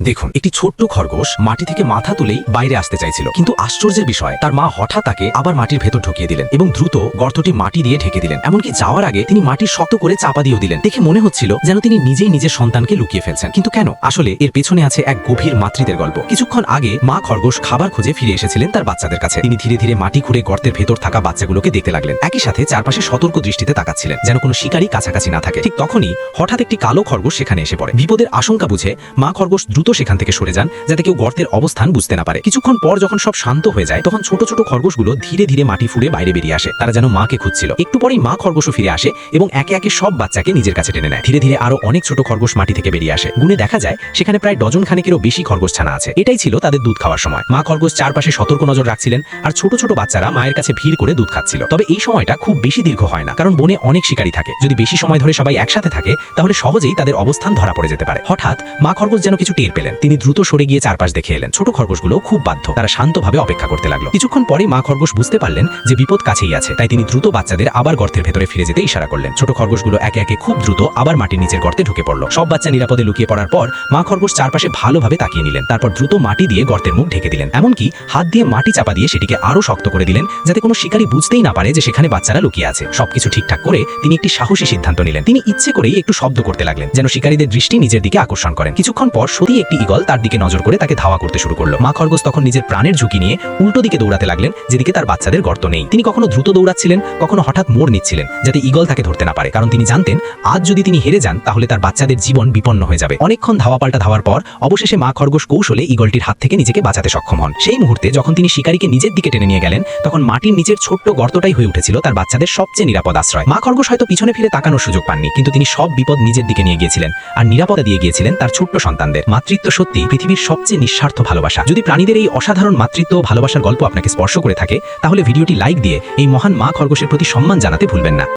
দেখুন, একটি ছোট্ট খরগোশ মাটি থেকে মাথা তুলেই বাইরে আসতে চাইছিল, কিন্তু আশ্চর্যের বিষয় তার মা হঠাৎ তাকে আবার মাটির ভেতর ঢুকিয়ে দিলেন এবং দ্রুত গর্তটি মাটি দিয়ে ঢেকে দিলেন। এমনকি যাওয়ার আগে তিনি মাটি শক্ত করে চাপা দিয়েও দিলেন। দেখে মনে হচ্ছিল যেন তিনি নিজেই নিজের সন্তানকে লুকিয়ে ফেলছেন। কিন্তু কেন? আসলে এর পেছনে আছে এক গভীর মাতৃত্বের গল্প। কিছুক্ষণ আগে মা খরগোশ খাবার খুঁজে ফিরে এসেছিলেন তার বাচ্চাদের কাছে। তিনি ধীরে ধীরে মাটি খুঁড়ে গর্তের ভেতর থাকা বাচ্চাগুলোকে দেখতে লাগলেন। একই সাথে চারপাশে সতর্ক দৃষ্টিতে তাকাচ্ছিলেন যেন কোনো শিকারী কাছাকাছি না থাকে। ঠিক তখনই হঠাৎ একটি কালো খরগোশ সেখানে এসে পড়ে। বিপদের আশঙ্কা বুঝে মা খরগোশ দ্রুত সেখান থেকে সরে যান যাতে কেউ গর্তের অবস্থান বুঝতে না পারে। কিছুক্ষণ পর যখন সব শান্ত হয়ে যায় তখন ছোট ছোট খরগোশগুলো ধীরে ধীরে মাটি ফুঁড়ে বাইরে বেরিয়ে আসে। তারা যেন মাকে খুঁজছিল। একটু পরেই মা খরগোশও ফিরে আসে এবং একে একে সব বাচ্চাকে নিজের কাছে টেনে নেয়। ধীরে ধীরে আরো অনেক ছোট খরগোশ মাটি থেকে বেরিয়ে আসে। গুনে দেখা যায় সেখানে প্রায় ডজন খানেকেরও বেশি খরগোশ ছানা আছে। এটাই ছিল তাদের দুধ খাওয়ার সময়। মা খরগোশ চারপাশে সতর্ক নজর রাখছিলেন আর ছোট ছোট বাচ্চারা মায়ের কাছে ভিড় করে দুধ খাচ্ছিল। তবে এই সময়টা খুব বেশি দীর্ঘ হয় না, কারণ বনে অনেক শিকারী থাকে। যদি বেশি সময় ধরে সবাই একসাথে থাকে তাহলে সহজেই তাদের অবস্থান ধরা পড়ে যেতে পারে। হঠাৎ মা খরগোশ যেন কিছু টের পেলেন। তিনি দ্রুত সরে গিয়ে চারপাশ দেখে এলেন। ছোট খরগোশগুলো খুব বাধ্য, তারা শান্তভাবে অপেক্ষা করতে লাগলো। কিছুক্ষণ পরে মা খরগোশ বুঝতে পারলেন যে বিপদ কাছেই আছে, তাই তিনি দ্রুত বাচ্চাদের আবার গর্তের ভেতরে ফিরে যেতে ইশারা করলেন। ছোট খরগোশগুলো একে একে খুব দ্রুত আবার মাটির নিচের গর্তে ঢুকে পড়লো। সব বাচ্চা নিরাপদে লুকিয়ে পড়ার পর মা খরগোশ চারপাশে ভালোভাবে তাকিয়ে নিলেন। তারপর দ্রুত মাটি দিয়ে গর্তের মুখ ঢেকে দিলেন। এমনকি হাত দিয়ে মাটি চাপা দিয়ে সেটিকে আরো শক্ত করে দিলেন যাতে কোনো শিকারী বুঝতেই না পারে যে সেখানে বাচ্চারা লুকিয়ে আছে। সবকিছু ঠিকঠাক করে তিনি একটি সাহসী সিদ্ধান্ত নিলেন। তিনি ইচ্ছে করেই একটু শব্দ করতে লাগলেন যেন শিকারীদের দৃষ্টি নিজের দিকে আকর্ষণ করেন। কিছুক্ষণ পর সত্যি একটি ঈগল তার দিকে নজর করে তাকে ধাওয়া করতে শুরু করলো। মা খরগোশ তখন নিজের প্রাণের ঝুঁকি নিয়ে উল্টো দিকে দৌড়াতে লাগলেন, যেদিকে তার বাচ্চাদের গর্ত নেই। তিনি কখনো দ্রুত দৌড়াচ্ছিলেন, কখনো হঠাৎ মোড় নিচ্ছিলেন যাতে ঈগল তাকে ধরতে না পারে, কারণ তিনি জানতেন আজ যদি তিনি হেরে যান তাহলে তার বাচ্চাদের জীবন বিপন্ন হয়ে যাবে। অনেকক্ষণ ধাওয়া পাল্টা ধাওয়ার পর অবশেষে মা খরগোশ কৌশলে ঈগলটির হাত থেকে নিজেকে বাঁচাতে সক্ষম হন। সেই মুহূর্তে যখন তিনি শিকারীকে নিজের দিকে টেনে নিয়ে গেলেন তখন মাটির নিচের ছোট্ট গর্তটাই হয়ে উঠেছিল তার বাচ্চাদের সবচেয়ে নিরাপদ আশ্রয়। মা খরগোশ হয়তো পিছনে ফিরে তাকানোর সুযোগ পাননি, কিন্তু তিনি সব বিপদ নিজের দিকে নিয়ে গিয়েছিলেন আর নিরাপত্তা দিয়ে গিয়েছিলেন তার ছোট্ট সন্তানদের। মাতৃত্ব সত্যি পৃথিবীর সবচেয়ে নিঃস্বার্থ ভালোবাসা। যদি প্রাণীদের এই অসাধারণ মাতৃত্ব ও ভালোবাসার গল্প আপনাকে স্পর্শ করে থাকে তাহলে ভিডিওটি লাইক দিয়ে এই মহান মা খরগোশের প্রতি সম্মান জানাতে ভুলবেন না।